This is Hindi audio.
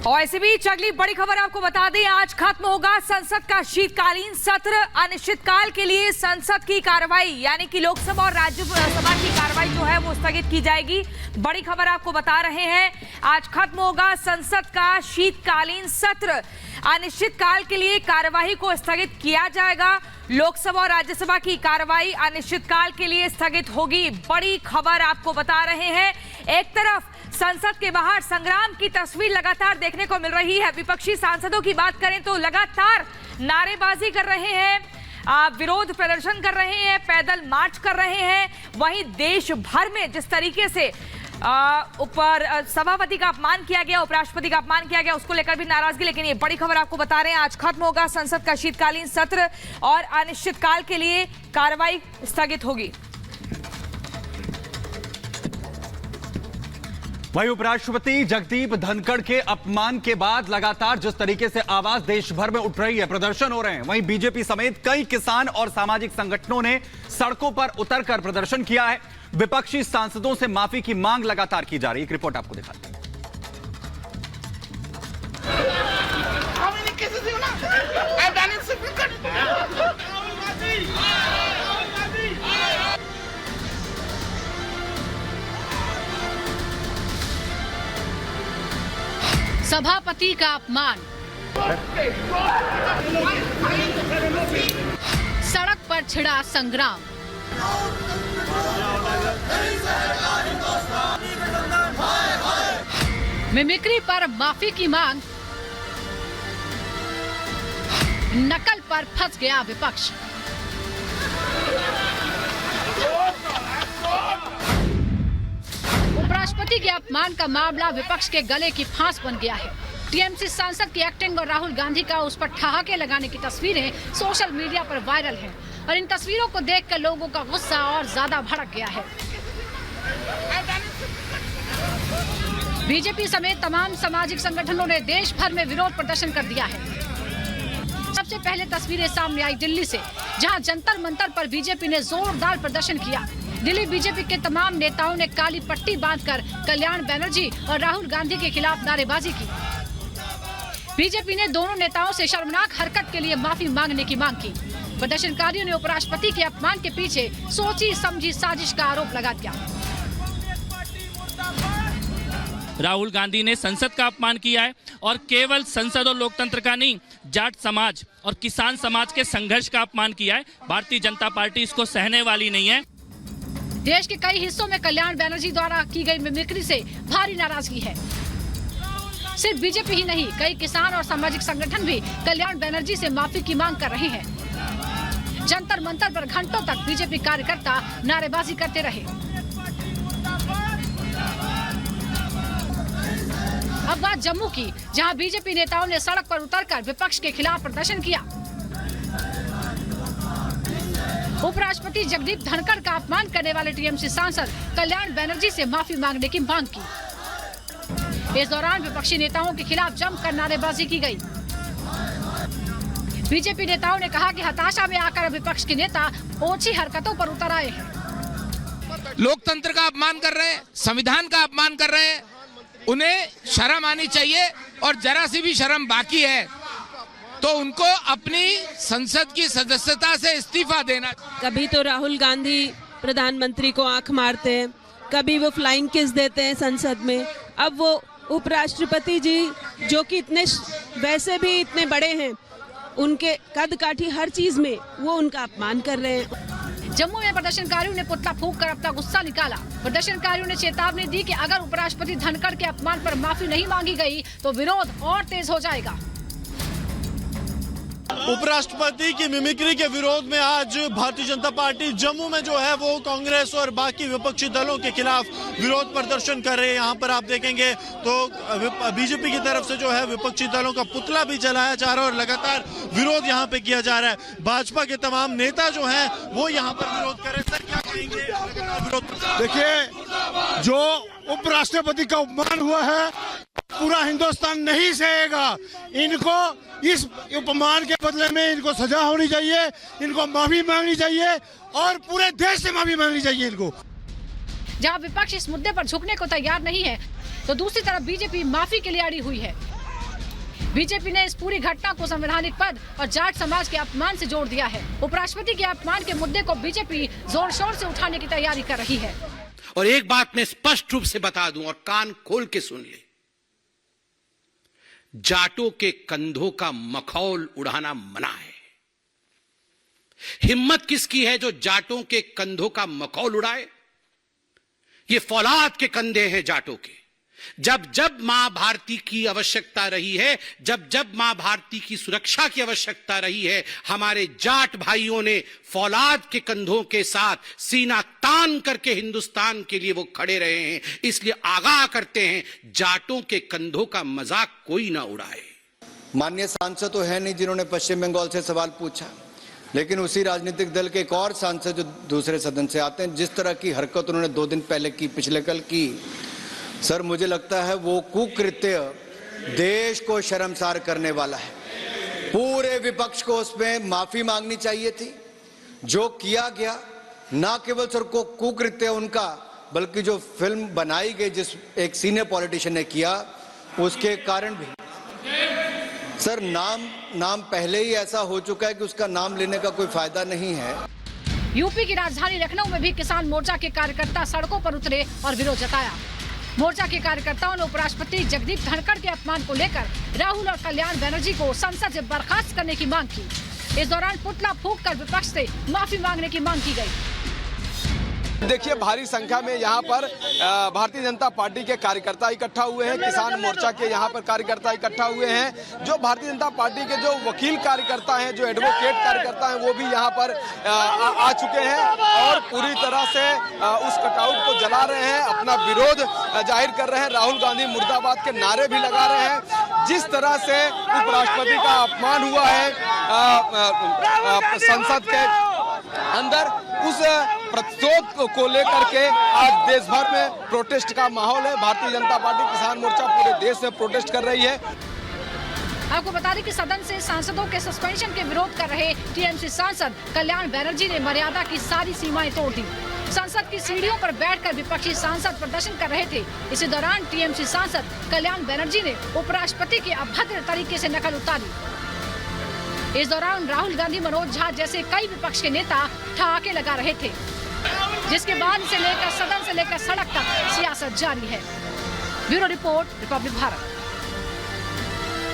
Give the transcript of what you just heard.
और इसी बीच अगली बड़ी खबर आपको बता दें, आज खत्म होगा संसद का शीतकालीन सत्र। अनिश्चितकाल के लिए संसद की कार्रवाई यानी कि लोकसभा और राज्यसभा की कार्रवाई जो है वो स्थगित की जाएगी। बड़ी खबर आपको बता रहे हैं, आज खत्म होगा संसद का शीतकालीन सत्र। अनिश्चितकाल के लिए कार्यवाही को स्थगित किया जाएगा। लोकसभा और राज्यसभा की कार्रवाई अनिश्चितकाल के लिए स्थगित होगी। बड़ी खबर आपको बता रहे हैं, एक तरफ संसद के बाहर संग्राम की तस्वीर लगातार देखने को मिल रही है। विपक्षी सांसदों की बात करें तो लगातार नारेबाजी कर रहे हैं, विरोध प्रदर्शन कर रहे हैं, पैदल मार्च कर रहे हैं। वहीं देश भर में जिस तरीके से ऊपर सभापति का अपमान किया गया, उपराष्ट्रपति का अपमान किया गया, उसको लेकर भी नाराजगी। लेकिन ये बड़ी खबर आपको बता रहे हैं, आज खत्म होगा संसद का शीतकालीन सत्र और अनिश्चितकाल के लिए कार्रवाई स्थगित होगी। वहीं उपराष्ट्रपति जगदीप धनखड़ के अपमान के बाद लगातार जिस तरीके से आवाज देश भर में उठ रही है, प्रदर्शन हो रहे हैं, वहीं बीजेपी समेत कई किसान और सामाजिक संगठनों ने सड़कों पर उतरकर प्रदर्शन किया है। विपक्षी सांसदों से माफी की मांग लगातार की जा रही है। एक रिपोर्ट आपको दिखाते हैं। सभापति का अपमान, सड़क पर छिड़ा संग्राम, मिमिक्री पर माफी की मांग, नकल पर फंस गया विपक्ष। उपराष्ट्रपति के अपमान का मामला विपक्ष के गले की फांस बन गया है। टीएमसी सांसद की एक्टिंग और राहुल गांधी का उस पर ठहाके लगाने की तस्वीरें सोशल मीडिया पर वायरल हैं और इन तस्वीरों को देखकर लोगों का गुस्सा और ज्यादा भड़क गया है। बीजेपी समेत तमाम सामाजिक संगठनों ने देश भर में विरोध प्रदर्शन कर दिया है। सबसे पहले तस्वीरें सामने आई दिल्ली से, जहां जंतर मंतर पर बीजेपी ने जोरदार प्रदर्शन किया। दिल्ली बीजेपी के तमाम नेताओं ने काली पट्टी बांधकर कल्याण बनर्जी और राहुल गांधी के खिलाफ नारेबाजी की। बीजेपी ने दोनों नेताओं से शर्मनाक हरकत के लिए माफी मांगने की मांग की। प्रदर्शनकारियों ने उपराष्ट्रपति के अपमान के पीछे सोची समझी साजिश का आरोप लगा दिया। राहुल गांधी ने संसद का अपमान किया है और केवल संसद और लोकतंत्र का नहीं, जाट समाज और किसान समाज के संघर्ष का अपमान किया है। भारतीय जनता पार्टी इसको सहने वाली नहीं है। देश के कई हिस्सों में कल्याण बनर्जी द्वारा की गई मिमिक्री से भारी नाराजगी है। सिर्फ बीजेपी ही नहीं, कई किसान और सामाजिक संगठन भी कल्याण बनर्जी से माफी की मांग कर रहे हैं। जंतर मंतर पर घंटों तक बीजेपी कार्यकर्ता नारेबाजी करते रहे। अब बात जम्मू की, जहां बीजेपी नेताओं ने सड़क पर उतरकर विपक्ष के खिलाफ प्रदर्शन किया। उपराष्ट्रपति जगदीप धनखड़ का अपमान करने वाले टीएमसी सांसद कल्याण बनर्जी से माफी मांगने की मांग की। इस दौरान विपक्षी नेताओं के खिलाफ जमकर नारेबाजी की गई। बीजेपी नेताओं ने कहा कि हताशा में आकर विपक्ष के नेता ओछी हरकतों पर उतर आए हैं। लोकतंत्र का अपमान कर रहे हैं, संविधान का अपमान कर रहे हैं। उन्हें शर्म आनी चाहिए और जरा सी भी शर्म बाकी है तो उनको अपनी संसद की सदस्यता से इस्तीफा देना। कभी तो राहुल गांधी प्रधानमंत्री को आंख मारते हैं, कभी वो फ्लाइंग किस देते हैं संसद में। अब वो उपराष्ट्रपति जी जो कि वैसे भी इतने बड़े हैं, उनके कद काठी हर चीज में वो उनका अपमान कर रहे हैं। जम्मू में प्रदर्शनकारियों ने पुतला फूंक कर अपना गुस्सा निकाला। प्रदर्शनकारियों ने चेतावनी दी कि अगर उपराष्ट्रपति धनखड़ के अपमान पर माफी नहीं मांगी गई तो विरोध और तेज हो जाएगा। उपराष्ट्रपति की मिमिक्री के विरोध में आज भारतीय जनता पार्टी जम्मू में जो है वो कांग्रेस और बाकी विपक्षी दलों के खिलाफ विरोध प्रदर्शन कर रहे हैं। यहाँ पर आप देखेंगे तो बीजेपी की तरफ से जो है विपक्षी दलों का पुतला भी जलाया जा रहा है और लगातार विरोध यहाँ पे किया जा रहा है। भाजपा के तमाम नेता जो हैं वो यहाँ पर विरोध कर रहे हैं। सर क्या कहेंगे विरोध? देखिए, जो उपराष्ट्रपति का अपमान हुआ है पूरा हिंदुस्तान नहीं सहेगा। इनको इस अपमान के बदले में इनको सजा होनी चाहिए, इनको माफी मांगनी चाहिए और पूरे देश से माफी मांगनी चाहिए इनको। जहां विपक्ष इस मुद्दे पर झुकने को तैयार नहीं है तो दूसरी तरफ बीजेपी माफी के लिए अड़ी हुई है। बीजेपी ने इस पूरी घटना को संवैधानिक पद और जाट समाज के अपमान से जोड़ दिया है। उपराष्ट्रपति के अपमान के मुद्दे को बीजेपी जोर शोर से उठाने की तैयारी कर रही है। और एक बात मैं स्पष्ट रूप से बता दूं और कान खोल के सुन ले, जाटों के कंधों का मखौल उड़ाना मना है। हिम्मत किसकी है जो जाटों के कंधों का मखौल उड़ाए? ये फौलाद के कंधे हैं जाटों के। जब जब मां भारती की आवश्यकता रही है, जब जब मां भारती की सुरक्षा की आवश्यकता रही है, हमारे जाट भाइयों ने फौलाद के कंधों के साथ सीना तान करके हिंदुस्तान के लिए वो खड़े रहे हैं। इसलिए आगाह करते हैं, जाटों के कंधों का मजाक कोई ना उड़ाए। माननीय सांसद तो है नहीं जिन्होंने पश्चिम बंगाल से सवाल पूछा, लेकिन उसी राजनीतिक दल के एक और सांसद जो दूसरे सदन से आते हैं, जिस तरह की हरकत उन्होंने 2 दिन पहले की, पिछले कल की, सर मुझे लगता है वो कुकृत्य देश को शर्मसार करने वाला है। पूरे विपक्ष को उसमें माफी मांगनी चाहिए थी। जो किया गया, ना केवल सर को कुकृत्य उनका, बल्कि जो फिल्म बनाई गई जिस एक सीनियर पॉलिटिशियन ने किया, उसके कारण भी सर नाम पहले ही ऐसा हो चुका है कि उसका नाम लेने का कोई फायदा नहीं है। यूपी की राजधानी लखनऊ में भी किसान मोर्चा के कार्यकर्ता सड़कों पर उतरे और विरोध जताया। मोर्चा के कार्यकर्ताओं ने उपराष्ट्रपति जगदीप धनखड़ के अपमान को लेकर राहुल और कल्याण बनर्जी को संसद से बर्खास्त करने की मांग की। इस दौरान पुतला फूंक कर विपक्ष से माफी मांगने की मांग की गई। देखिए, भारी संख्या में यहाँ पर भारतीय जनता पार्टी के कार्यकर्ता इकट्ठा हुए हैं। किसान मोर्चा के यहाँ पर कार्यकर्ता इकट्ठा हुए हैं। जो भारतीय जनता पार्टी के जो वकील कार्यकर्ता हैं, जो एडवोकेट कार्यकर्ता हैं, वो भी यहाँ पर आ चुके हैं और पूरी तरह से उस कटआउट को जला रहे हैं, अपना विरोध जाहिर कर रहे हैं। राहुल गांधी मुर्दाबाद के नारे भी लगा रहे हैं। जिस तरह से उपराष्ट्रपति का अपमान हुआ है संसद के अंदर, उस प्रतिशोध को लेकर के आज देश भर में प्रोटेस्ट का माहौल है। भारतीय जनता पार्टी किसान मोर्चा पूरे देश में प्रोटेस्ट कर रही है। आपको बता दें कि सदन से सांसदों के सस्पेंशन के विरोध कर रहे टीएमसी सांसद कल्याण बनर्जी ने मर्यादा की सारी सीमाएं तोड़ दी। संसद की सीढ़ियों पर बैठकर विपक्षी सांसद प्रदर्शन कर रहे थे। इसी दौरान टीएमसी सांसद कल्याण बनर्जी ने उपराष्ट्रपति की अभद्र तरीके से नकल उतारी। इस दौरान राहुल गांधी, मनोज झा जैसे कई विपक्ष के नेता ठहाके लगा रहे थे, जिसके बाद से लेकर सदन से लेकर सड़क तक सियासत जारी है। Bureau report, Republic Bharat.